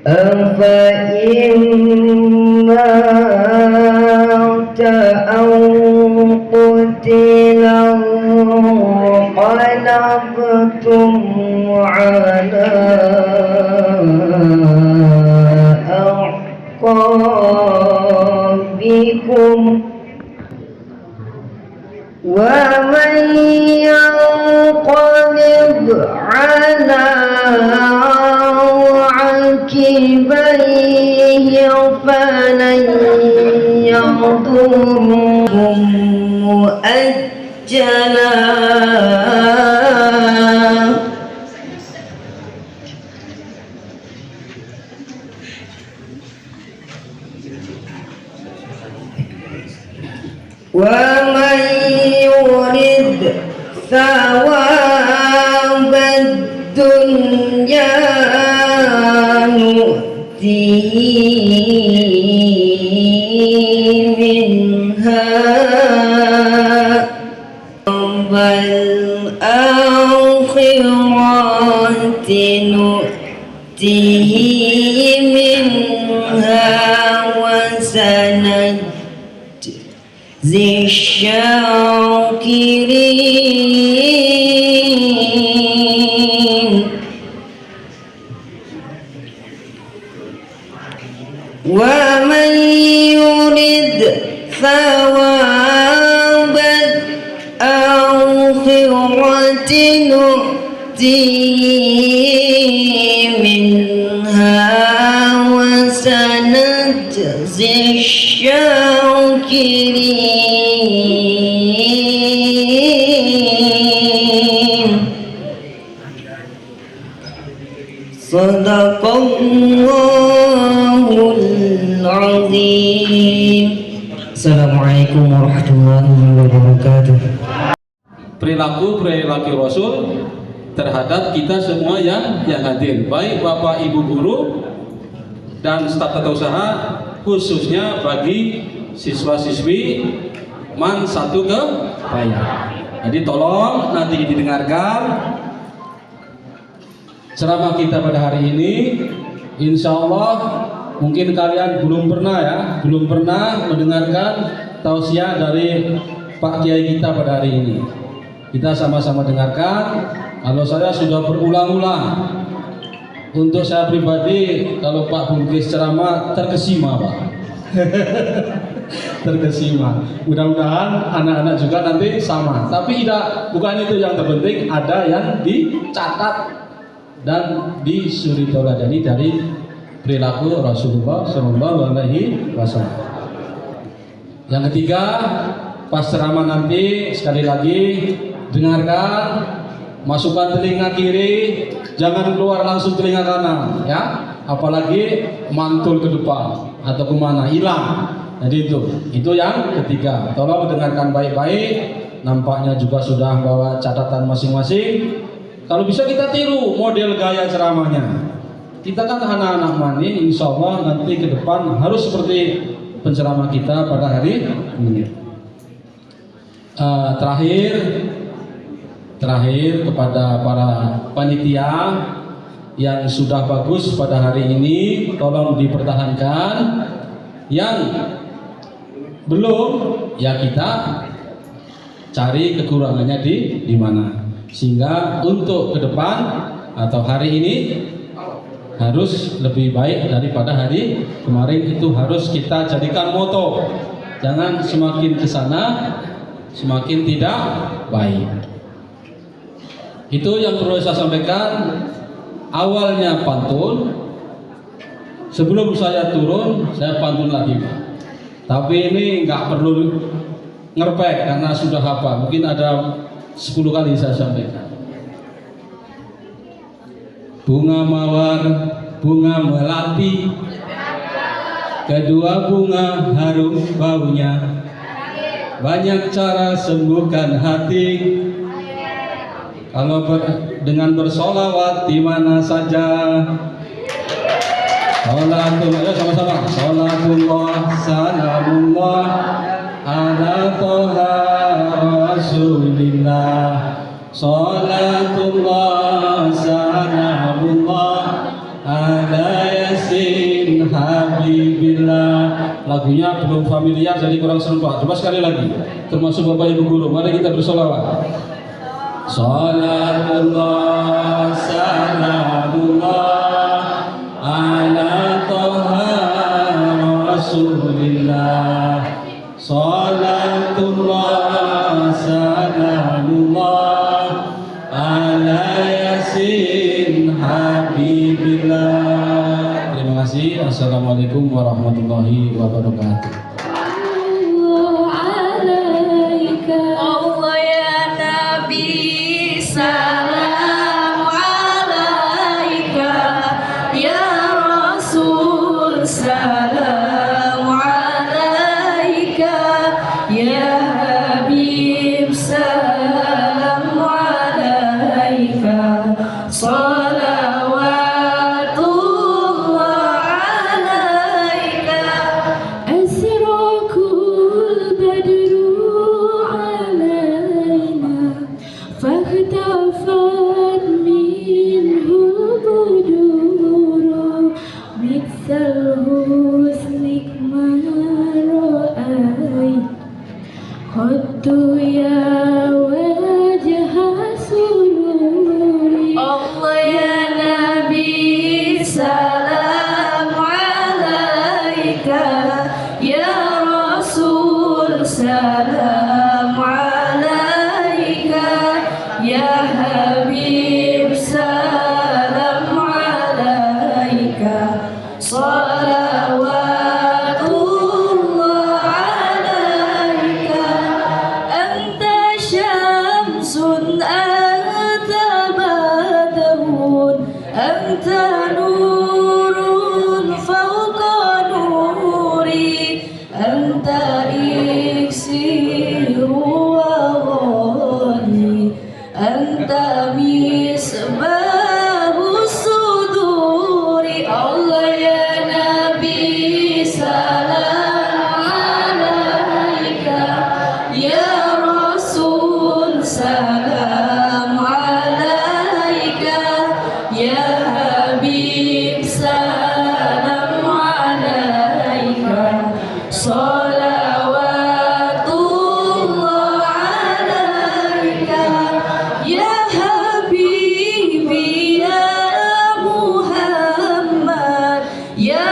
أفإن مات أو قتلا انقلبتم على أعقابكم ومن ينقلب على عقبيه فلن يضرهم مؤجلا ومن يرد ثواب الدنيا نؤته منها والآخرة نؤته منها وسنجزي الشاكرين ومن يرد ثواب الآخرة نؤته منها وسنجزي الشاكرين صدق الله العظيم. Assalamualaikum warahmatullahi wabarakatuh. Perilaku Rasul terhadap kita semua yang hadir, baik Bapak Ibu guru dan staf tata usaha, khususnya bagi siswa-siswi MAN 1 Kebaya. Jadi tolong nanti didengarkan ceramah kita pada hari ini. Insya Allah mungkin kalian belum pernah mendengarkan tausiah dari Pak Kiai kita pada hari ini. Kita sama-sama dengarkan. Kalau saya sudah berulang-ulang, untuk saya pribadi kalau Pak Bungkis ceramah terkesima Pak. Terkesima. Mudah-mudahan anak-anak juga nanti sama. Tapi bukan itu yang terpenting, ada yang dicatat dan disuritolajani dari perilaku Rasulullah SAW. Yang ketiga, pas ceramah nanti sekali lagi dengarkan, masukkan telinga kiri, jangan keluar langsung telinga kanan, ya. Apalagi mantul ke depan atau kemana, hilang. Jadi itu yang ketiga. Tolong dengarkan baik-baik. Nampaknya juga sudah bawa catatan masing-masing. Kalau bisa kita tiru model gaya ceramahnya. Kita kan anak-anak mani, insya Allah nanti ke depan harus seperti penceramah kita pada hari ini. Terakhir kepada para panitia yang sudah bagus pada hari ini, tolong dipertahankan. Yang belum, ya kita cari kekurangannya di mana, sehingga untuk ke depan atau hari ini harus lebih baik daripada hari kemarin. Itu harus kita jadikan moto. Jangan semakin ke sana semakin tidak baik. Itu yang perlu saya sampaikan. Awalnya pantun, sebelum saya turun saya pantun lagi Pak. Tapi ini nggak perlu ngerpek karena sudah hafal. Mungkin ada 10 kali saya sampaikan. Bunga mawar, bunga melati, kedua bunga harum baunya, banyak cara sembuhkan hati. Kalau dengan bersolawat di mana saja. Salatullah, sama-sama. Salatullah, salamullah ala toha rasulillah. Salatullah, salamullah ala yasin habibillah. Lagunya belum familiar jadi kurang serempak. Coba sekali lagi, termasuk Bapak Ibu guru, mari kita bersolawat. Salatullah, salamullah ala toha rasulillah. Salatullah, salamullah ala yasin habibillah. Terima kasih. Assalamualaikum warahmatullahi wabarakatuh. Allah ya Nabi, salam alaika, ya Rasul, salam alaika, ya Habib, salam alaika, salawatullah alaika. Asrakul badru alaina, fahtafat minhu buduru, mitsal husnik ma ra'ait, khuddu ya wajah sururi. Allah ya Nabi, salam alaika, ya Rasul, salam alaika, ya Habib, salam alaika, salawatullah alaika. Anta syamsun, anta badrun, anta nurun fawqa nuri, anta iksiru wa ghani, anta misbahus suduri. Allah ya Nabi, salam alaika, ya Rasul, salam alaika, ya Habib, salam alaika, salawatullah alaika, ya Habibi, ya Muhammad, ya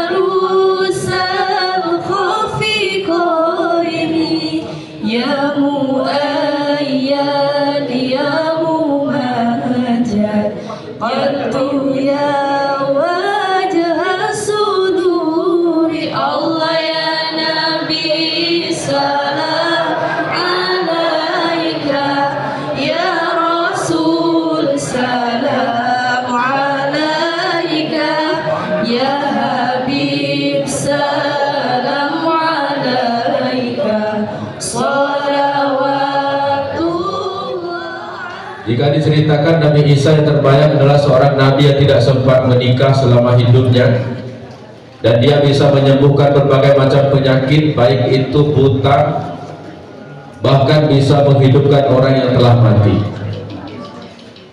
arusal khafiqaini, ya muayyad, ya mumajjad, qaddu ya wajah suduri. Allah ya Nabi, salam alaika, ya Rasul, salam alaika, ya Habib, salam alaika, salawatullah. Jika diceritakan Nabi Isa yang terbayang adalah seorang nabi yang tidak sempat menikah selama hidupnya, dan dia bisa menyembuhkan berbagai macam penyakit, baik itu buta, bahkan bisa menghidupkan orang yang telah mati.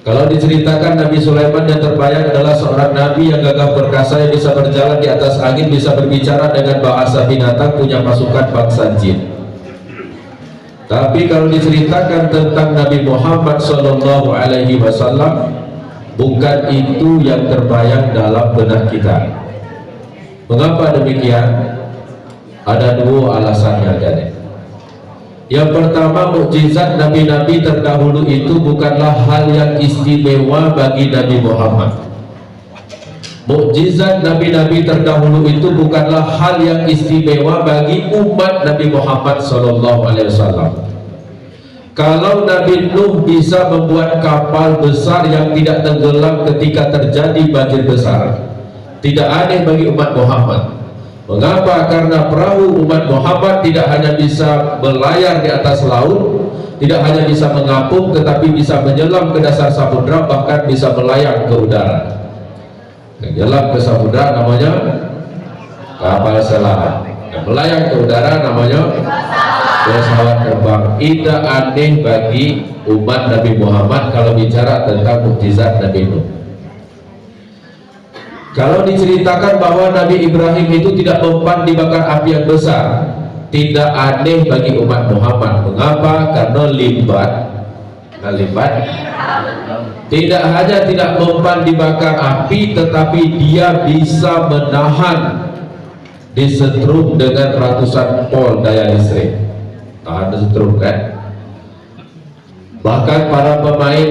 Kalau diceritakan Nabi Sulaiman yang terbayang adalah seorang nabi yang gagah perkasa, yang bisa berjalan di atas angin, bisa berbicara dengan bahasa binatang, punya pasukan bangsa jin. Tapi kalau diceritakan tentang Nabi Muhammad SAW, bukan itu yang terbayang dalam benak kita. Mengapa demikian? Ada dua alasannya, jadi. Yang pertama, mukjizat nabi-nabi terdahulu itu bukanlah hal yang istimewa bagi Nabi Muhammad. Mukjizat nabi-nabi terdahulu itu bukanlah hal yang istimewa bagi umat Nabi Muhammad SAW. Kalau Nabi Nuh bisa membuat kapal besar yang tidak tenggelam ketika terjadi banjir besar, tidak aneh bagi umat Muhammad. Mengapa? Karena perahu umat Muhammad tidak hanya bisa berlayar di atas laut, tidak hanya bisa mengapung, tetapi bisa menyelam ke dasar samudra, bahkan bisa melayang ke udara. Menyelam ke samudra namanya kapal selam, dan melayang ke udara namanya pesawat terbang. Tidak aneh bagi umat Nabi Muhammad kalau bicara tentang mukjizat Nabi Nuh. Kalau diceritakan bahwa Nabi Ibrahim itu tidak mempan dibakar api yang besar, tidak aneh bagi umat Muhammad. Mengapa? Karena limbat tidak hanya tidak mempan dibakar api, tetapi dia bisa menahan disetrum dengan ratusan volt daya listrik. Tahan disetrum kan? Bahkan para pemain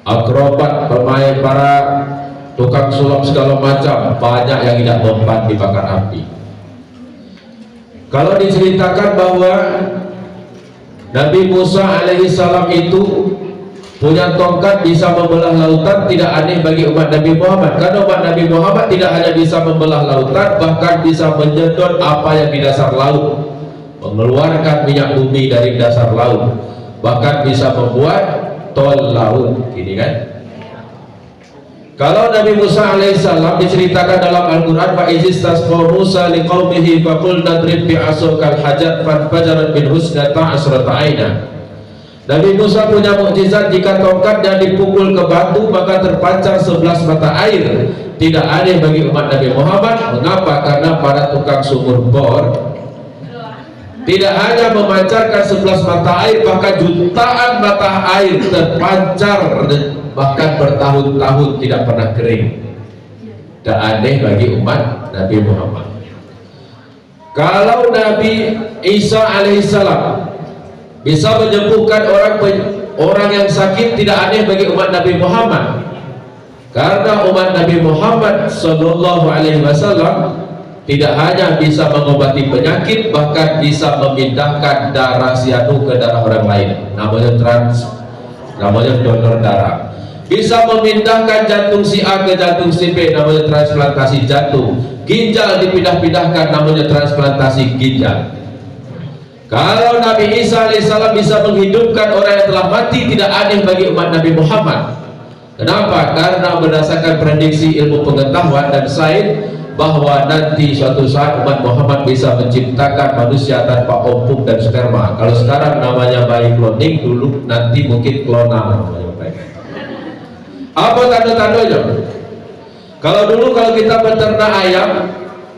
akrobat, para tukang sulap segala macam, banyak yang tidak mempan dibakar api. Kalau diceritakan bahwa Nabi Musa alaihissalam itu punya tongkat bisa membelah lautan, tidak aneh bagi umat Nabi Muhammad, karena umat Nabi Muhammad tidak hanya bisa membelah lautan, bahkan bisa menyedot apa yang di dasar laut, mengeluarkan minyak bumi dari dasar laut, bahkan bisa membuat tol laut, gini kan. Kalau Nabi Musa alaihissalam diceritakan dalam Al-Quran, fa'izis tasqa Musa liqaumihi faqul nadrib bi'asukal hajat fanfajarat bin husnata asrata aina. Nabi Musa punya mukjizat, jika tongkatnya dipukul ke batu maka terpancar 11 mata air. Tidak aneh bagi umat Nabi Muhammad. Mengapa? Karena para tukang sumur bor tidak hanya memancarkan 11 mata air, bahkan jutaan mata air terpancar, bahkan bertahun-tahun tidak pernah kering. Tidak aneh bagi umat Nabi Muhammad. Kalau Nabi Isa alaihissalam bisa menyembuhkan orang yang sakit, tidak aneh bagi umat Nabi Muhammad, karena umat Nabi Muhammad sallallahu alaihi wasallam tidak hanya bisa mengobati penyakit, bahkan bisa memindahkan darah sianu ke darah orang lain, namanya donor darah. Bisa memindahkan jantung si A ke jantung si B, namanya transplantasi jantung. Ginjal dipindah-pindahkan, namanya transplantasi ginjal. Kalau Nabi Isa alaihissalam bisa menghidupkan orang yang telah mati, tidak aneh bagi umat Nabi Muhammad. Kenapa? Karena berdasarkan prediksi ilmu pengetahuan dan sains, bahwa nanti suatu saat umat Muhammad bisa menciptakan manusia tanpa ovum dan sperma. Kalau sekarang namanya bayi cloning, dulu nanti mungkin klonan. Apa tanda-tandanya? Kalau dulu kalau kita beternak ayam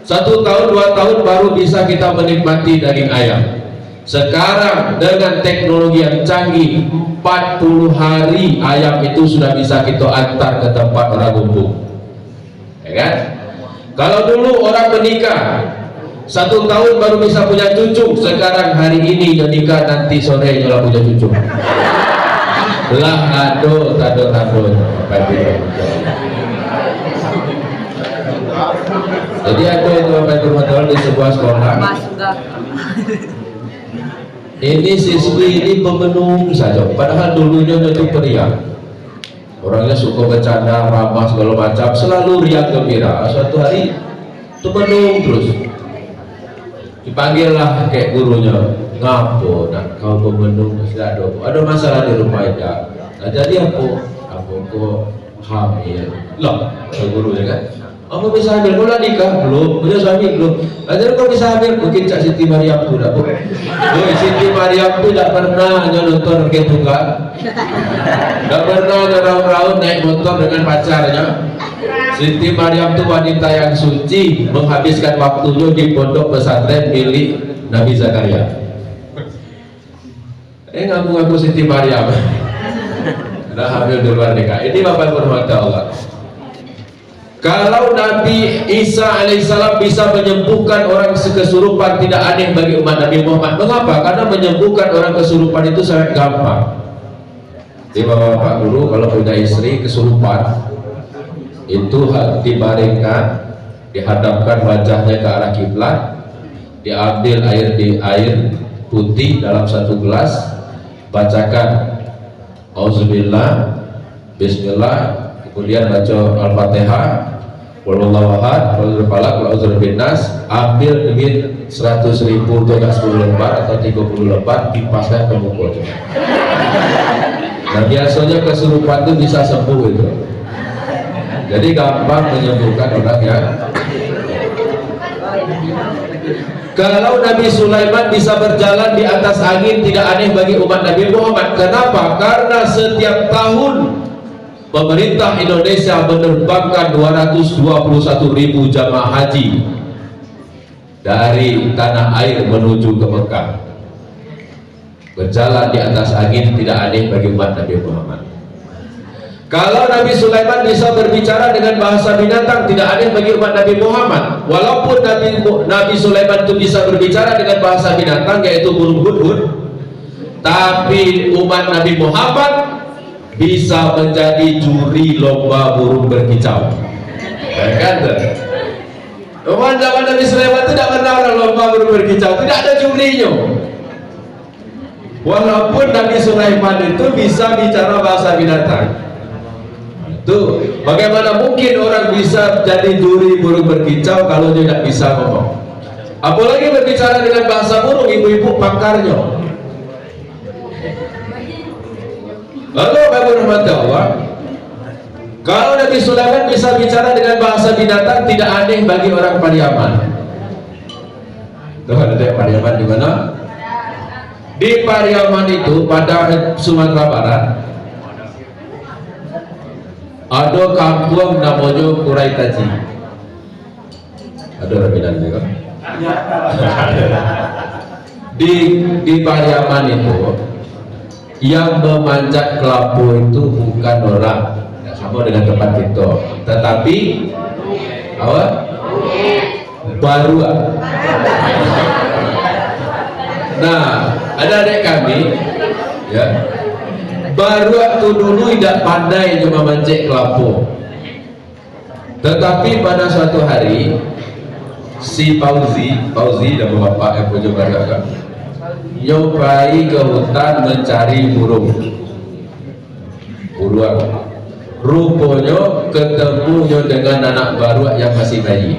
1 tahun 2 tahun baru bisa kita menikmati daging ayam. Sekarang dengan teknologi yang canggih, 40 hari ayam itu sudah bisa kita antar ke tempat orang gumpung, ya kan? Kalau dulu orang menikah 1 tahun baru bisa punya cucu, sekarang hari ini yang nikah nanti sore sudah punya cucu. Lah aduh tado. Jadi ada itu betul-betul di sebuah sekolah. Ini siswi ini pemenung saja, padahal dulunya itu periang. Orangnya suka bercanda, ramah segala macam, selalu riang gembira. Suatu hari pemenung terus. Dipanggillah kayak gurunya, ngapo nak kau pemenung sudah ada masalah di rumah ida. Nah jadi aku kok hamil. Lah, gurunya kan. Kamu bisa hamil, kau nikah belum? Punya suami belum? Jadi kau bisa hamil, mungkin Cak Siti Mariam tu dah. Siti Mariam tu tak pernah hanya nonton Regen Tunggal, tak pernah ngerau-rau naik motor dengan pacarnya. Siti Mariam tu wanita yang suci, menghabiskan waktunya di pondok pesantren milik Nabi Zakaria. Ngaku-ngaku Siti Mariam, dah hamil di luar nikah. Ini bapak berhormat Allah. Kalau Nabi Isa alaihissalam bisa menyembuhkan orang kesurupan, tidak aneh bagi umat Nabi Muhammad. Mengapa? Karena menyembuhkan orang kesurupan itu sangat gampang. Jadi bapak guru kalau punya istri kesurupan, itu dibaringkan, dihadapkan wajahnya ke arah kiblat, diambil air putih dalam satu gelas, bacakan auzubillah, bismillah, kemudian baca al-fatihah, wallahu ahad, wallahu falaq, wallahu binnas, ambil duit 100.000 untuk 10 lembar atau 30 lembar, dipasang ke muka. Nah biasanya kesurupan itu bisa sembuh itu. Jadi gampang menyembuhkan orang yang. Kalau Nabi Sulaiman bisa berjalan di atas angin, tidak aneh bagi umat Nabi Muhammad. Kenapa? Karena setiap tahun pemerintah Indonesia menerbangkan 221.000 jamaah haji dari tanah air menuju ke Mekah. Berjalan di atas angin tidak aneh bagi umat Nabi Muhammad. Kalau Nabi Sulaiman bisa berbicara dengan bahasa binatang, tidak aneh bagi umat Nabi Muhammad. Walaupun Nabi Sulaiman itu bisa berbicara dengan bahasa binatang, yaitu burung hudhud, tapi umat Nabi Muhammad bisa menjadi juri lomba burung berkicau. Kan? Umat Nabi Sulaiman itu tidak pernah lomba burung berkicau, tidak ada jurinya. Walaupun Nabi Sulaiman itu bisa bicara bahasa binatang. Tuh, bagaimana mungkin orang bisa jadi juri burung berkicau kalau dia tidak bisa ngomong? Apalagi berbicara dengan bahasa burung, ibu-ibu pakarnya. Lalu bagaimana Allah? Kalau Nabi Sulaiman bisa bicara dengan bahasa binatang, tidak aneh bagi orang Pariaman. Tuh ada Pariaman di mana? Di Pariaman itu pada Sumatera Barat ada kampung namanya Kurai Taji. Ada orang bilang juga. Di Pariaman itu yang memanjat kelabu itu bukan orang, sama dengan tempat itu, tetapi apa? Baruak. Nah, ada adik kami, ya. Baruak itu dulu tidak pandai cuma mancing kelapu, tetapi pada suatu hari si Fauzi dan bapak yang punya baruak nyobai ke hutan mencari burung. Rupanya ketemunya dengan anak baruak yang masih bayi.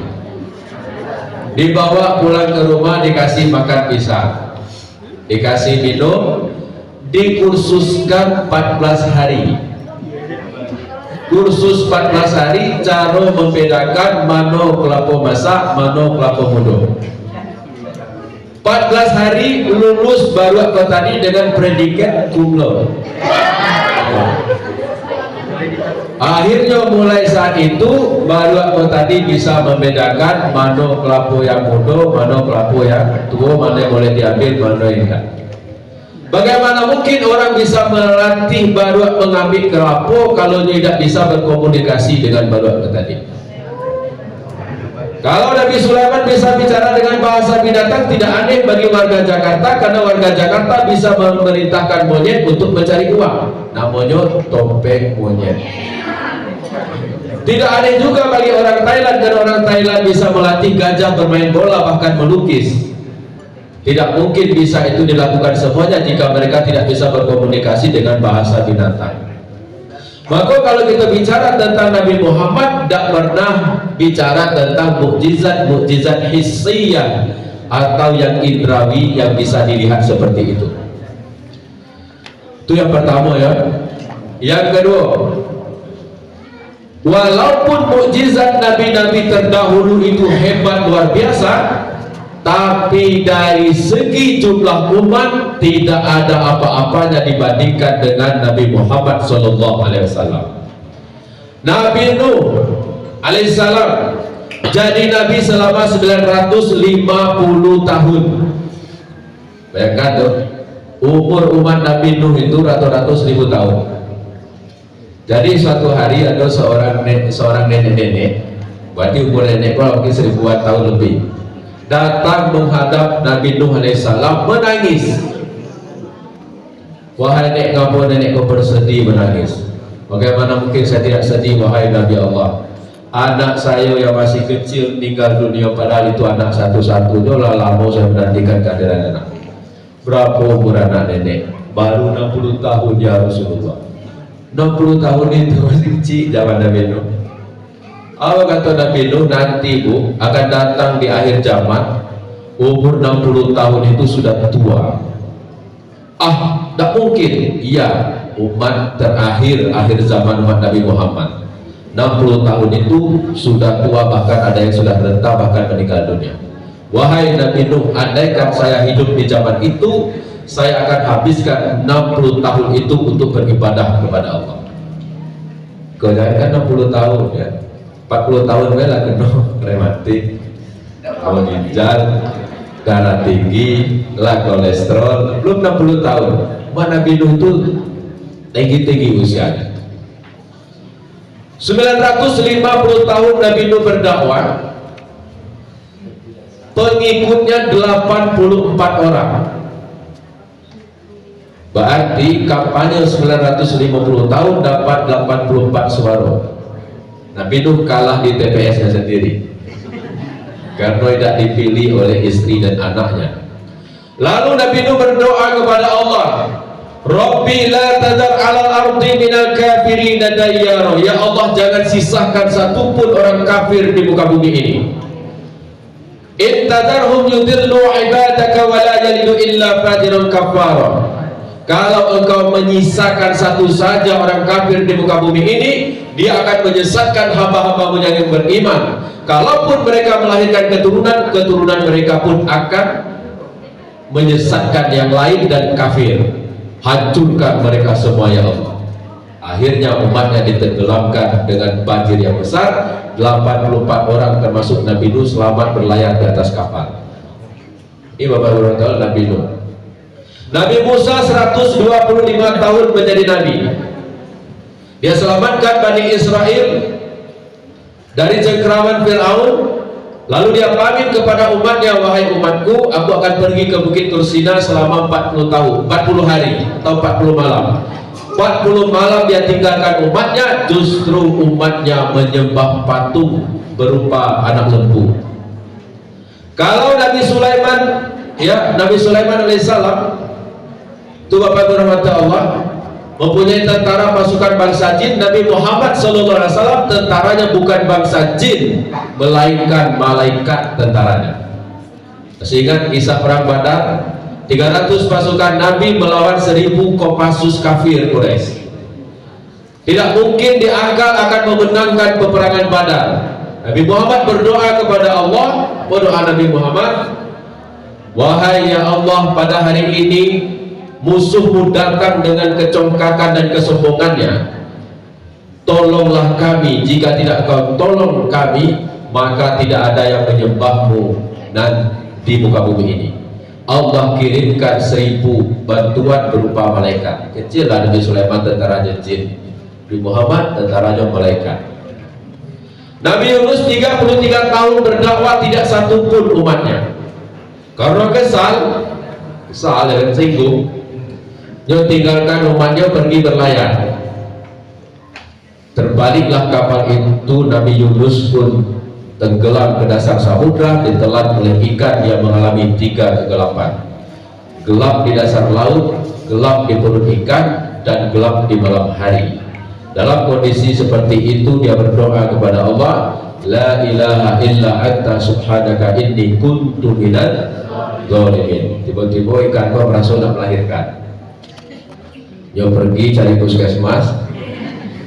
Dibawa pulang ke rumah, dikasih makan pisang, dikasih minum, dikursuskan 14 hari. Kursus 14 hari cara membedakan mana kelapa masak, mana kelapa muda. 14 hari lulus baru ke tadi dengan predikat cum laude. Akhirnya mulai saat itu baru aku tadi bisa membedakan mana kelapa yang muda, mana kelapa yang tua, mana yang boleh diambil, mana yang tidak. Bagaimana mungkin orang bisa melatih baruak mengambil kelapa kalau dia tidak bisa berkomunikasi dengan baruak tadi? Kalau Nabi Sulaiman bisa bicara dengan bahasa binatang, tidak aneh bagi warga Jakarta, karena warga Jakarta bisa memerintahkan monyet untuk mencari uang. Namanya topeng monyet. Tidak aneh juga bagi orang Thailand, karena orang Thailand bisa melatih gajah bermain bola, bahkan melukis. Tidak mungkin bisa itu dilakukan semuanya jika mereka tidak bisa berkomunikasi dengan bahasa binatang. Maka kalau kita bicara tentang Nabi Muhammad, tidak pernah bicara tentang mukjizat hissiyah atau yang indrawi yang bisa dilihat seperti itu. Itu yang pertama ya. Yang kedua, walaupun mukjizat nabi-nabi terdahulu itu hebat luar biasa, tapi dari segi jumlah umat tidak ada apa-apanya dibandingkan dengan Nabi Muhammad SAW. Nabi Nuh alaihissalam jadi Nabi selama 950 tahun. Bayangkan tuh, umur umat Nabi Nuh itu ratus-ratus ribu tahun. Jadi suatu hari ada seorang nenek-nenek, berarti umur nenek kalau mungkin 1000-an tahun lebih, datang menghadap Nabi Nuh alaihissalam menangis. Wahai nenek, kamu nenek kau bersedih menangis. Bagaimana mungkin saya tidak sedih, wahai Nabi Allah? Anak saya yang masih kecil meninggal dunia, padahal itu anak satu-satunya, lah lama saya menantikan kehadiran anak. Berapa umur anak nenek? Baru 60 tahun ya Rasulullah. 60 tahun itu masih kecil zaman Nabi Nuh. Apa kata Nabi Nuh? Nanti bu akan datang di akhir zaman, umur 60 tahun itu sudah tua. Ah, tak mungkin. Iya, umat terakhir akhir zaman umat Nabi Muhammad 60 tahun itu sudah tua, bahkan ada yang sudah renta, bahkan meninggal dunia. Wahai Nabi Nuh, andaikan saya hidup di zaman itu, saya akan habiskan 60 tahun itu untuk beribadah kepada Allah. Kebanyakan 60 tahun ya, 40 tahun lah kena rematik, kalau ginjal, darah tinggi, lah kolesterol, belum 60 tahun. Nabi Nuh itu tinggi-tinggi usianya. 950 tahun Nabi Nuh berdakwah, pengikutnya 84 orang. Berarti kampanye 950 tahun dapat 84 suara. Nabi Nuh kalah di TPS-nya sendiri karena tidak dipilih oleh istri dan anaknya. Lalu Nabi Nuh berdoa kepada Allah, Rabbi la tadar alal ardi minal kafirin dayyara. Ya Allah, jangan sisakan satupun orang kafir di muka bumi ini. In tadarhum yudillu ibadaka wa la yalidu illa fajirun kafara. Kalau engkau menyisakan satu saja orang kafir di muka bumi ini, dia akan menyesatkan hamba-hambamu yang beriman. Kalaupun mereka melahirkan keturunan, keturunan mereka pun akan menyesatkan yang lain dan kafir. Hancurkan mereka semua ya Allah. Akhirnya umatnya ditenggelamkan dengan banjir yang besar. 84 orang termasuk Nabi Nuh selamat berlayar di atas kapal. Ini Bapak Ibu Nabi Nuh. Nabi Musa 125 tahun menjadi nabi. Dia selamatkan Bani Israel dari cengkeraman Fir'aun. Lalu dia pamit kepada umatnya, wahai umatku, aku akan pergi ke Bukit Tursina selama 40 tahun, 40 hari atau 40 malam. 40 malam dia tinggalkan umatnya, justru umatnya menyembah patung berupa anak lembu. Kalau Nabi Sulaiman, ya Nabi Sulaiman alaihissalam, itu Bapak berhormat Allah, mempunyai tentara pasukan bangsa jin. Nabi Muhammad SAW tentaranya bukan bangsa jin, melainkan malaikat tentaranya. Sehingga kisah perang Badar, 300 pasukan Nabi melawan 1000 Kopassus kafir Quraisy. Tidak mungkin diakal akan memenangkan peperangan Badar. Nabi Muhammad berdoa kepada Allah, berdoa Nabi Muhammad, wahai ya Allah, pada hari ini musuhmu datang dengan kecongkakan dan kesombongannya. Tolonglah kami, jika tidak kau tolong kami, maka tidak ada yang menyembahmu dan di muka bumi ini. Allah kirimkan 1000 bantuan berupa malaikat. Kecil lah Nabi Sulaiman tentaranya jin, Nabi Muhammad tentaranya malaikat. Nabi Yunus 33 tahun berdakwah, tidak satu pun umatnya. Karena kesal dan singgung, dia tinggalkan umatnya pergi berlayar. Terbaliklah kapal itu, Nabi Yunus pun tenggelam ke dasar samudra, ditelan oleh ikan. Dia mengalami 3 kegelapan: gelap di dasar laut, gelap di perut ikan, dan gelap di malam hari. Dalam kondisi seperti itu dia berdoa kepada Allah, la ilaha illa anta subhanaka inni kuntu minadz zalimin. Tiba-tiba ikan kau merasa nak melahirkan. Dia pergi cari puskesmas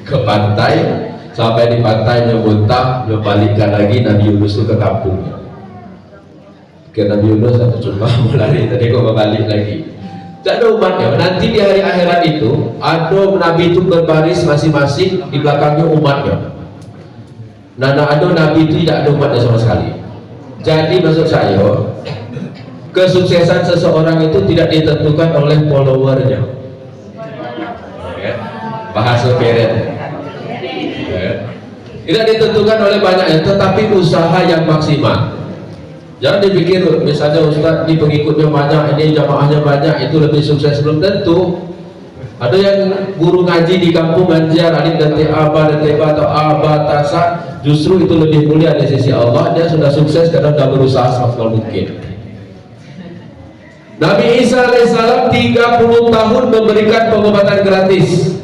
ke pantai, sampai di pantai dia muntah, dia balikkan lagi Nabi Yunus itu ke kampungnya. Ke Nabi Yunus satu coba mau lari, tadi kok balik lagi. Tidak ada umatnya. Nanti di hari akhirat itu ada Nabi itu berbaris masing-masing, di belakangnya umatnya. Nana ada Nabi itu tidak ada umatnya sama sekali. Jadi maksud saya, kesuksesan seseorang itu tidak ditentukan oleh followernya. Bahasa keren. Tidak ditentukan oleh banyaknya, tetapi usaha yang maksimal. Jangan dipikir misalnya Ustaz ini pengikutnya banyak, ini jamaahnya banyak, itu lebih sukses. Belum tentu. Ada yang guru ngaji di kampung ngajar alif dan aba dan teba atau aba tasa, justru itu lebih mulia di sisi Allah. Dia sudah sukses karena sudah berusaha semaksimal mungkin. Nabi Isa alaihissalam 30 tahun memberikan pengobatan gratis.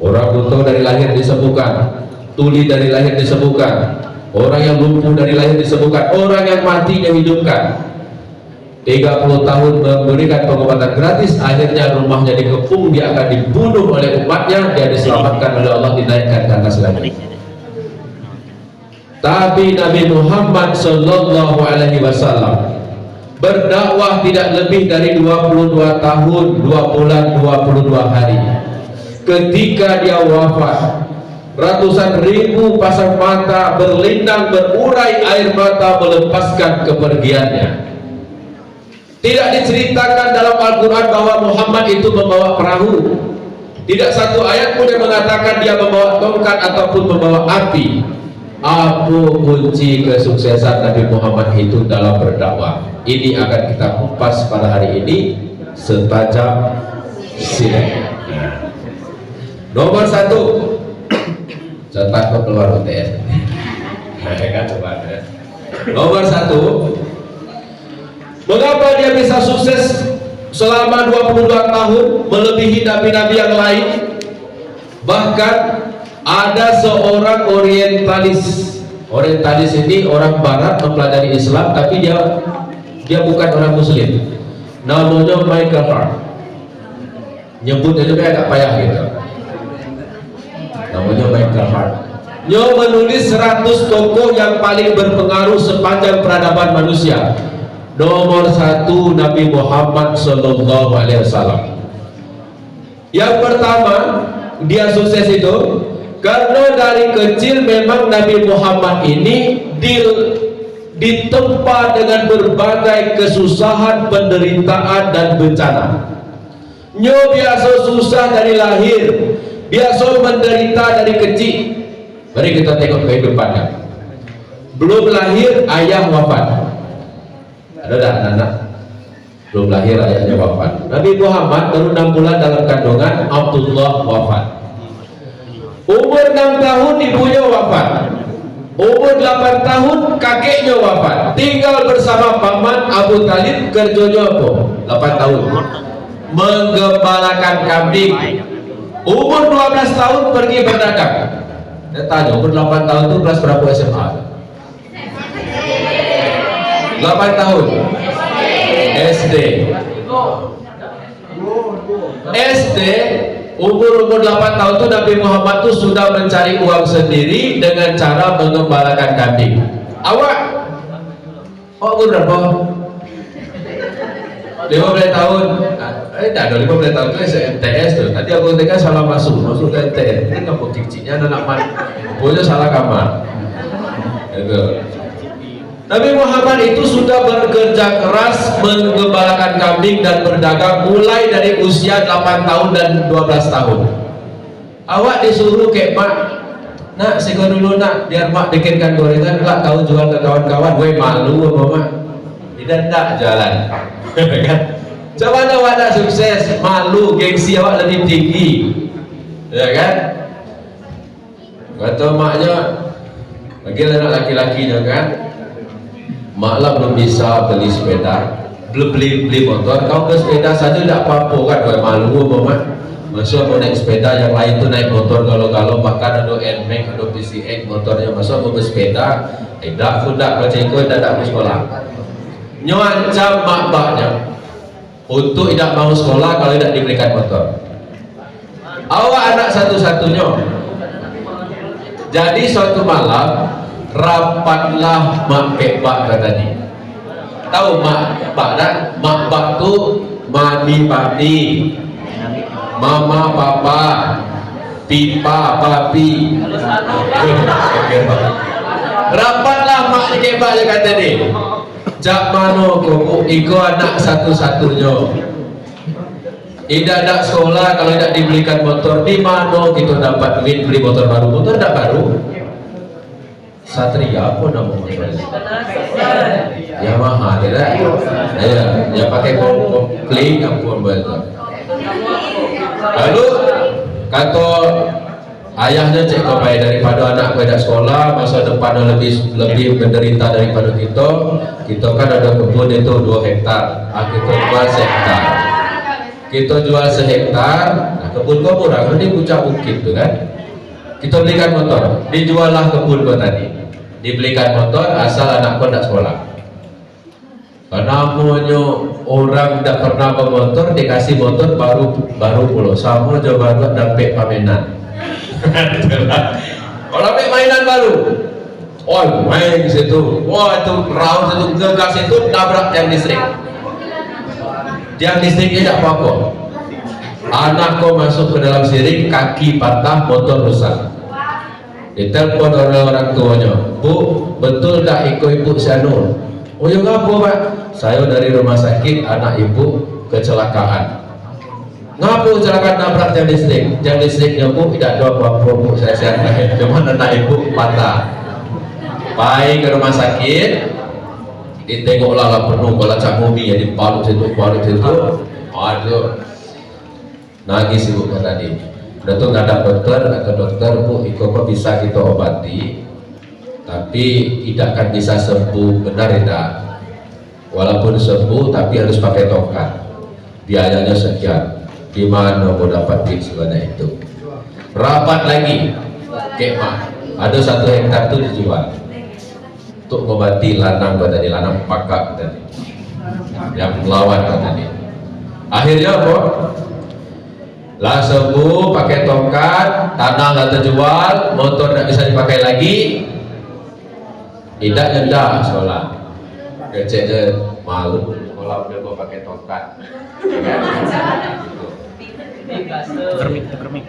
Orang buta dari lahir disembuhkan, tuli dari lahir disembuhkan, orang yang lumpuh dari lahir disembuhkan, orang yang mati dihidupkan. 30 tahun memberikan pengobatan gratis, akhirnya rumahnya dikepung, dia akan dibunuh oleh umatnya, dia diselamatkan oleh Allah, dinaikkan ke atas lagi. Tapi Nabi Muhammad Sallallahu Alaihi Wasallam berdakwah tidak lebih dari 22 tahun, 2 bulan, 22 hari. Ketika dia wafat, ratusan ribu pasang mata berlindang berurai air mata melepaskan kepergiannya. Tidak diceritakan dalam Al-Quran bahwa Muhammad itu membawa perahu. Tidak satu ayat pun yang mengatakan dia membawa tongkat ataupun membawa api. Apa kunci kesuksesan Nabi Muhammad itu dalam berdakwah? Ini akan kita kupas pada hari ini setajam silet. Nomor 1, cetak ke keluar UTS. Nomor 1, mengapa dia bisa sukses selama 22 tahun melebihi nabi-nabi yang lain? Bahkan ada seorang orientalis. Orientalis ini orang barat mempelajari Islam, tapi dia bukan orang muslim. Namanya Michael Hart. Nyebutnya juga agak payah gitu. Namanya Michael Hart. Dia menulis 100 tokoh yang paling berpengaruh sepanjang peradaban manusia. Nomor 1 Nabi Muhammad Sallallahu Alaihi Wasallam. Yang pertama, dia sukses itu karena dari kecil memang Nabi Muhammad ini ditempa dengan berbagai kesusahan, penderitaan dan bencana. Nyo biasa susah dari lahir, biasa menderita dari kecil. Mari kita tengok kehidupannya. Belum lahir ayah wafat. Ada anak belum lahir ayahnya wafat. Nabi Muhammad baru 6 bulan dalam kandungan, Abdullah wafat. Umur 6 tahun ibunya wafat. Umur 8 tahun kakeknya wafat. Tinggal bersama paman Abu Talib. Kerjanya apa? 8 tahun menggembalakan kambing. Umur 12 tahun pergi berdagang. Saya tanya, umur 8 tahun itu kelas berapa SMA? 8 tahun SD. Umur 8 tahun itu Nabi Muhammad itu sudah mencari uang sendiri dengan cara mengembalakan kambing. Awak umur berapa? 15 tahun. Tidak ada 15 tahun itu MTS tuh. Tadi aku tanya salah masuk ke MTS. Ini kamu kiciknya anak man. Pokoknya salah kamar. Itu. Nabi Muhammad itu sudah bekerja keras menggembalakan kambing dan berdagang mulai dari usia 8 tahun dan 12 tahun. Awak disuruh kayak mak, nak sego dulu nak, biar mak bikinkan gorengan, lah kau jual ke kawan-kawan. Gue malu apa mak? Tidak jalan. Kan? Coba awak nak sukses, malu, gengsi awak lebih tinggi, ya kan? Kata maknya, bagi anak laki-lakinya kan. Maklum belum bisa beli sepeda, belum beli motor. Kau ke sepeda saja tidak apa-apa kan? Kau malu apa? Masa mau naik sepeda, yang lain tuh naik motor galau-galau, bahkan ada NMAX, ada PCX motornya. Masa mau bersepeda? Tidak, sudah baca ikut, tidak mau sekolah. Nyancam mak-baknya untuk tidak mau sekolah kalau tidak diberikan motor. Awak anak satu-satunya. Jadi suatu malam rapatlah mak bak tadi. Tahu mak bak tak? Mak bak tu mami papi, mama papa, pipa papi. Rapatlah mak bak je kata ni. Jak mano kau iko anak satu-satunya. Tidak ada sekolah kalau tidak dibelikan motor. Di mana kita dapat duit beli motor baru? Motor tidak baru. Satria apa namanya? Yamaha tidak? Ya pakai komplit apa betul. Lalu kata ayahnya cek kau baik daripada anak kau tidak sekolah, masa depannya lebih menderita daripada kita kan ada kebun itu 2 hektar, kita jual 1 hektar, kita jual 1 hektar, nah kebun kau murah, ini puncak bukit tuh kan, kita belikan motor, dijuallah kebun kau tadi, dibelikan motor asal anak kau tidak sekolah. Karena orang tidak pernah bermotor dikasih motor baru pulau sama coba buat dapat pamenan. Kalau dapat mainan baru, main di situ, itu raut itu ngegas itu nabrak tiang listrik. Tiang listriknya tidak apa-apa. Anak kau masuk ke dalam siring, kaki patah, motor rusak. Ditelepon oleh orang tuanya, Bu, betul tak ikut ibu Sanur? Oh ya ngapa Pak? Saya dari rumah sakit, anak ibu kecelakaan. Ngapa kecelakaan nabrak tiang listrik? Tiang listriknya Bu tidak ada apa-apa Bu, saya sehat. Cuma anak ibu patah. Baik ke rumah sakit, ditengoklah lah penuh balacak mobil ya, dipalut situ. Aduh, nangis ibu tadi. Datang ada dokter, kata dokter, Bu, itu kok bisa kita obati, tapi tidak akan bisa sembuh benar tidak. Walaupun sembuh tapi harus pakai tongkat, biayanya sekian. Di mana mau dapat duit sebanyak itu? Rapat lagi kemah, ada 1 hektar itu dijual untuk mengobati lanang tadi, lanang pakak tadi yang melawan tadi. Akhirnya apa? Lah sembuh pakai tongkat, tanah lah terjual, motor tidak bisa dipakai lagi. Tidak nyendak sekolah, keceknya malu sekolah udah gua pakai tongkat. Kermik.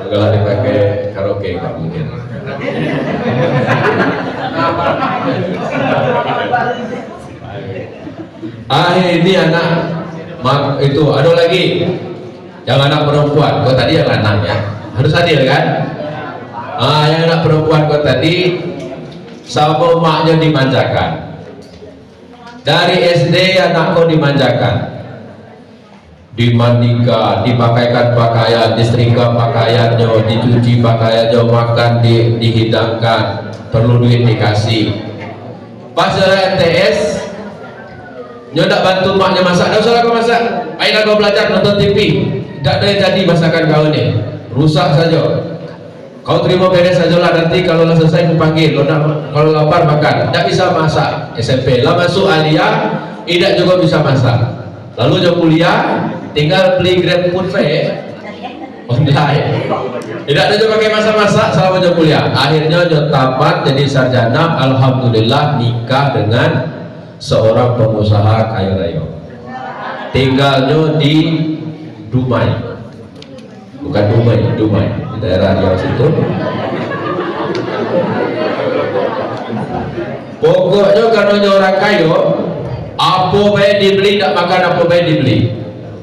Kalau dipakai karaoke nggak mungkin. Ini anak itu ada lagi yang anak perempuan. Kau tadi yang lanang ya, harus adil kan? Yang anak perempuan kau tadi sama maknya dimanjakan. Dari SD anak kau dimanjakan, dimandikan, dipakaikan pakaian, disetrika pakaiannya, dicuci pakaiannya, makan dihidangkan, perlu duit dikasih. Pas MTS nyodak bantu maknya masak, dah usah kau masak, ayolah kau belajar nonton TV. Tak ada yang jadi masakan kau ni, rusak saja. Kau terima beres saja lah, nanti kalau selesai kau panggil. Kalau lapar makan, tak bisa masak. SMP lah masuk aliyah, tidak juga bisa masak. Lalu jauh kuliah, tinggal beli GrabFood online. Tidak ada juga pakai masak-masak selama jauh kuliah. Akhirnya jauh tamat jadi sarjana, alhamdulillah nikah dengan seorang pengusaha kaya raya. Tinggalnya di Dumai, bukan Dumai, di daerah Riau situ. Pokoknya karena orang kaya, apa baik dibeli, tak makan apa baik dibeli.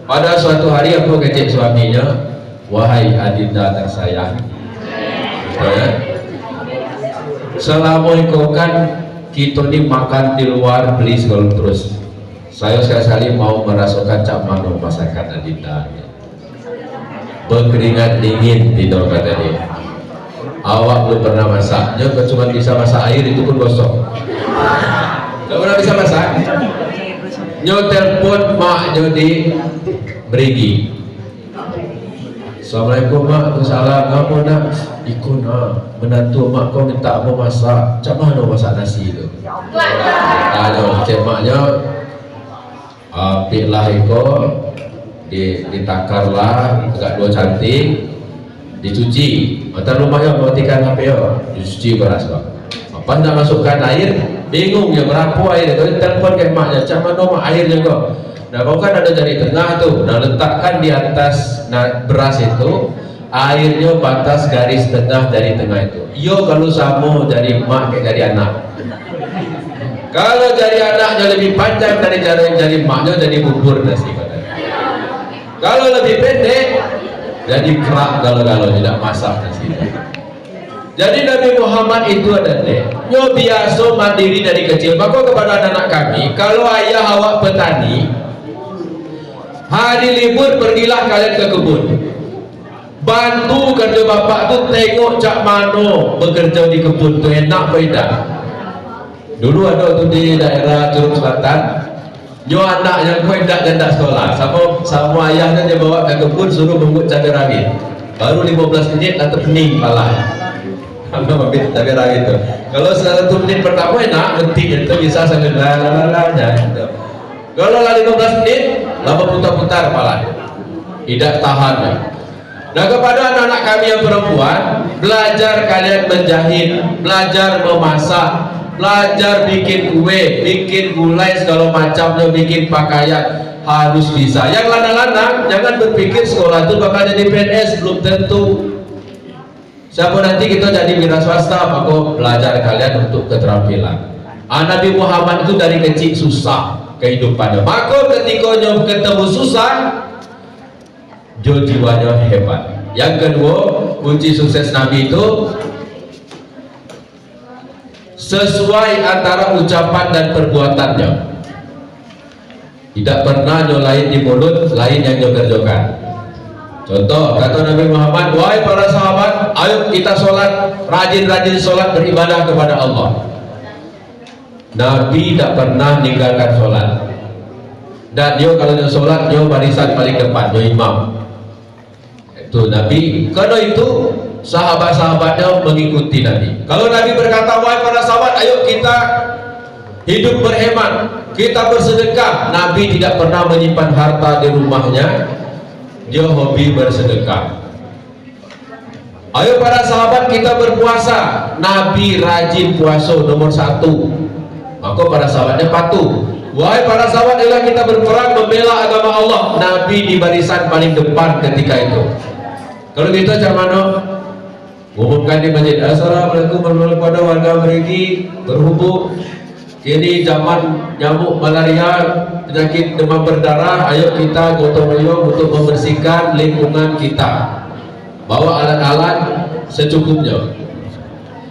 Pada suatu hari aku kecek suaminya, wahai adinda tersayang, selama kau kan kita ni makan di luar beli segala terus. Saya sekali-sekali mau merasakan cak mano masakan adinda. Berkeringat dingin di dalam kata dia. Awak belum pernah masaknya, cuma bisa masak air itu pun gosong. Tak pernah bisa masak. Nyo telpon maknya di Berigi. Assalamualaikum mak, salam. Kamu nak ikut menantu mak kau minta aku masak. Macam mana masak nasi itu? Aduh, cik maknya pilih ikut, ditakarlah agak 2 cantik, dicuci. Mata rumahnya matikan HP ya, dicuci beras pak. Apa nak masukkan air? Bingung ya berapa air itu? Telepon ke maknya, macam mana mak airnya kau? Nah kau kan ada dari tengah tuh, nah letakkan di atas beras itu, airnya batas garis tengah dari tengah itu. Yo kalau sama dari mak kayak dari anak. Kalau dari anaknya lebih panjang dari jari maknya, jadi bubur nasi. Kalau lebih pendek, jadi kerak galau-galau, tidak masak nasi. Jadi Nabi Muhammad itu ada nyo biasa mandiri dari kecil. Maka kepada anak kami, kalau ayah awak petani, Hari libur pergilah kalian ke kebun. Bantu kerja bapak tu, tengok cak mano bekerja di kebun tu enak beda. Dulu ada tu di daerah Curug Selatan, nyo anak yang kuedak janda sekolah, sama ayahnya dia bawa ke kebun suruh mengut cabai rawit. Baru 15 menit atau pening pala. Apa mabit cabai rawit tu. Kalau 1 menit pertama enak, mentik itu bisa sambil lalalala gitu. Kalau lah 15 menit, lama putar-putar kepala, tidak tahan. Nah, kepada anak-anak kami yang perempuan, belajar kalian menjahit, belajar memasak, belajar bikin kue, bikin gulai segala macamnya, bikin pakaian, harus bisa. Yang lanang-lanang jangan berpikir sekolah itu bakal jadi PNS, belum tentu. Siapa nanti kita jadi wira swasta, maka belajar kalian untuk keterampilan. Nabi Muhammad itu dari kecil susah kehidupannya, maka ketika ketemu susah, jiwanya hebat. Yang kedua, kunci sukses Nabi itu sesuai antara ucapan dan perbuatannya. Tidak pernah nyolain di mulut, lain yang nyoker-joker. Contoh, kata Nabi Muhammad, wahai para sahabat, ayo kita sholat, rajin-rajin sholat, beribadah kepada Allah. Nabi tak pernah meninggalkan sholat. Dan dia kalau dia sholat, dia barisan paling depan, dia imam. Itu Nabi. Karena itu sahabat-sahabatnya mengikuti Nabi. Kalau Nabi berkata, wahai para sahabat, ayo kita hidup berhemat, kita bersedekah. Nabi tidak pernah menyimpan harta di rumahnya, dia hobi bersedekah. Ayo para sahabat kita berpuasa, Nabi rajin puasa nomor 1. Maka para sahabatnya patuh. Wahai para sahabat, adalah kita berperang membela agama Allah, Nabi di barisan paling depan ketika itu. Kalau kita macam mana? Umumkan di masjid, assalamualaikum warahmatullahi wabarakatuh, warga merigi berhubung kini zaman nyamuk malaria, penyakit demam berdarah, ayo kita gotong royong untuk membersihkan lingkungan kita, bawa alat-alat secukupnya.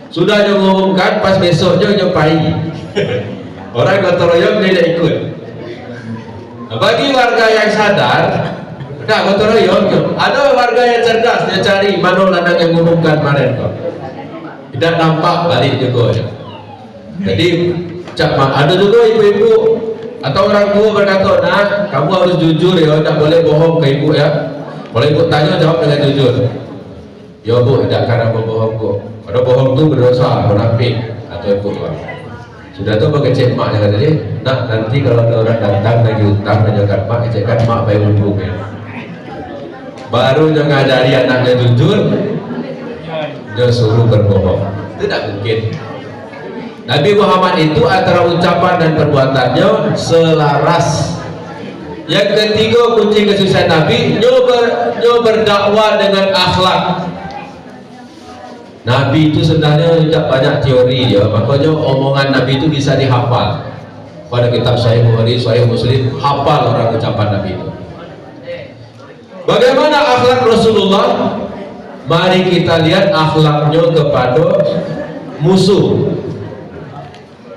Sudah mengumumkan, pas besoknya nyopai orang gotong royong tidak ikut. Nah, bagi warga yang sadar, nah gotong royong, ada warga yang cerdas, dia cari mana ladang yang mengumumkan kemarin kok, tidak nampak, balik juga ya. Jadi ada juga ibu-ibu atau orang tua berkata, nah kamu harus jujur ya, tidak boleh bohong ke ibu ya. Kalau ibu tanya, jawab dengan jujur. Ya bu, tidak karena bohong kok. Kalau bohong itu berdosa, munafik atau ibu. Sudah tuh mengecek mak yang tadi. Nah nanti kalau ada orang datang lagi utang dan jaga mak, kecekkan mak bayar untungnya. Baru dia ngajari anaknya jujur, dia suruh berbohong. Tidak mungkin. Nabi Muhammad itu antara ucapan dan perbuatannya selaras. Yang ketiga kunci kesuksesan Nabi, nyo berdakwah dengan akhlak. Nabi itu sebenarnya tidak banyak teori ya, makanya omongan Nabi itu bisa dihafal. Pada kitab Sahih Bukhari, Sahih Muslim, hafal orang ucapan Nabi itu. Bagaimana akhlak Rasulullah? Mari kita lihat akhlaknya kepada musuh.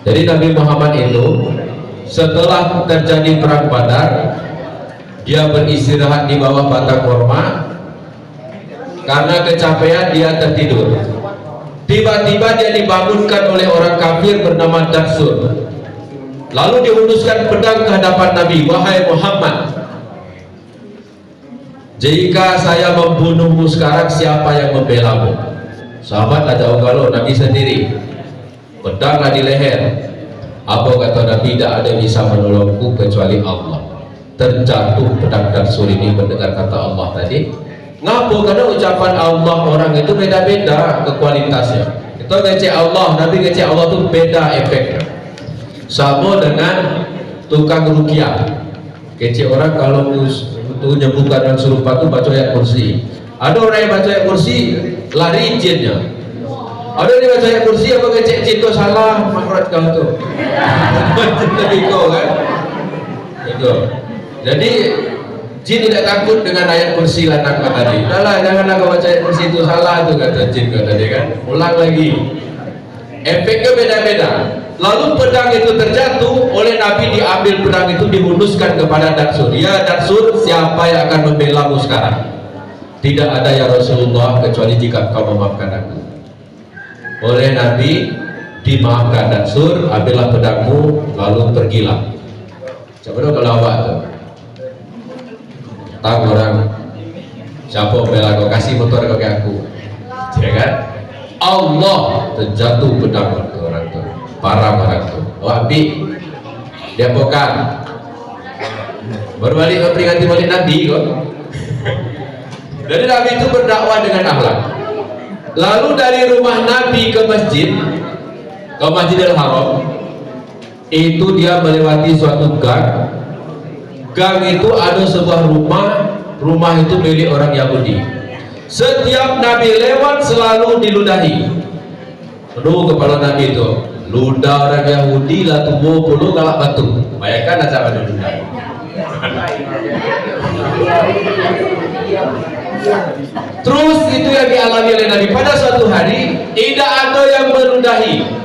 Jadi Nabi Muhammad itu setelah terjadi perang Badar, dia beristirahat di bawah batang kurma. Karena kecapean dia tertidur. Tiba-tiba dia dibangunkan oleh orang kafir bernama Darsur. Lalu dihunuskan pedang ke hadapan Nabi. Wahai Muhammad, jika saya membunuhmu sekarang, siapa yang membelamu? Sahabat ada kalau Nabi sendiri, pedanglah di leher. Apa kata Nabi? Tidak ada yang bisa menolongku kecuali Allah. Terjatuh pedang Darsur ini mendengar kata Allah tadi. Ngapa? Karena ucapan Allah orang itu beda-beda ke kualitasnya. Kita ngecek Allah, Nabi ngecek Allah itu beda efeknya. Sama dengan tukang ruqyah. Kecek orang kalau untuk menyembuhkan yang serupa itu baca ayat kursi. Ada orang yang baca ayat kursi lari jinnya. Ada yang baca ayat kursi apa ngecek jin itu salah makhraj kau tu. Itu kan. Itu. Jadi jin tidak takut dengan ayat kursi lanang tadi. Udahlah, janganlah kau baca ayat kursi itu salah tu kata jin kata dia kan. Ulang lagi. Efeknya beda-beda. Lalu pedang itu terjatuh, oleh Nabi diambil pedang itu dihunuskan kepada Datsur. Ya Datsur, siapa yang akan membelamu sekarang? Tidak ada ya Rasulullah, kecuali jika kau memaafkan aku. Oleh Nabi dimaafkan Datsur, ambillah pedangmu, lalu pergilah. Coba dong kalau awak tuh tahu orang siapa bela kau, kasih motor kau ke aku, ya kan? Allah, terjatuh pedang orang tuh, parah orang tuh. Awak dia pokal berbalik memperingati maulid Nabi kok. Jadi Nabi itu berdakwah dengan akhlak. Lalu dari rumah Nabi ke Masjidil Haram, itu dia melewati suatu gang. Gang itu ada sebuah rumah itu milik orang Yahudi. Setiap Nabi lewat selalu diludahi. Aduh, kepala Nabi itu ludah orang Yahudi lah, tumbuh puluh galak batu. Bayangkan aja pada ludah. Terus itu yang dialami oleh Nabi. Pada suatu hari tidak ada yang meludahi.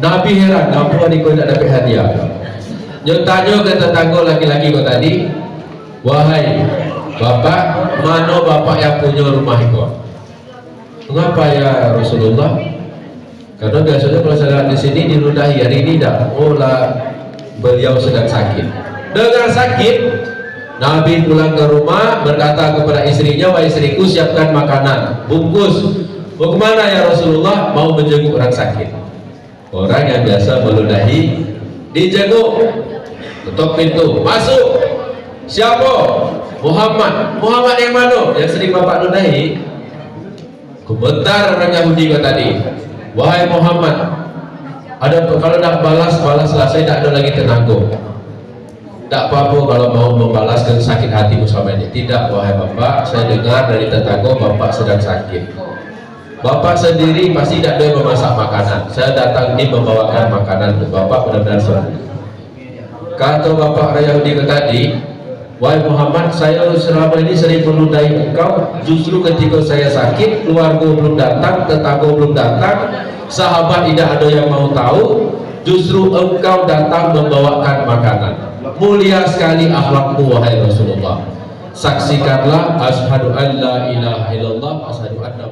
Nabi heran, kenapa ni kau tak dapat hadiah? Tanya ke tetangga laki-laki kau tadi, wahai bapak, mana bapak yang punya rumah kau? Mengapa ya Rasulullah? Karena biasanya kalau saya di sini diludahi, hari ini tidak. Oh lah, beliau sedang sakit. Dengan sakit, Nabi pulang ke rumah berkata kepada istrinya, wahai istriku, siapkan makanan, bungkus. Mau kemana ya Rasulullah? Mau menjenguk orang sakit. Orang yang biasa meludahi dijenguk, tutup pintu, masuk. Siapa? Muhammad. Muhammad yang mana? Yang sering bapak ludahi. Komentar orang Yahudi kau tadi, wahai Muhammad, kalau nak balaslah, saya tak ada lagi tenaga. Tak apa-apa kalau mau membalaskan sakit hatimu sama ini. Tidak, wahai bapak, saya dengar dari tetangga bapak sedang sakit. Bapak sendiri pasti tidak ada memasak makanan. Saya datang ini membawakan makanan untuk bapak, benar-benar sembuh. Kata bapak orang Yahudi tadi, wahai Muhammad, saya selama ini sering meludahi engkau. Justru ketika saya sakit, keluarga belum datang, tetangga belum datang, sahabat tidak ada yang mau tahu, justru engkau datang membawakan makanan. Mulia sekali akhlakmu wahai Rasulullah. Saksikanlah, asyhadu an la ilaha illallah, asyhadu anna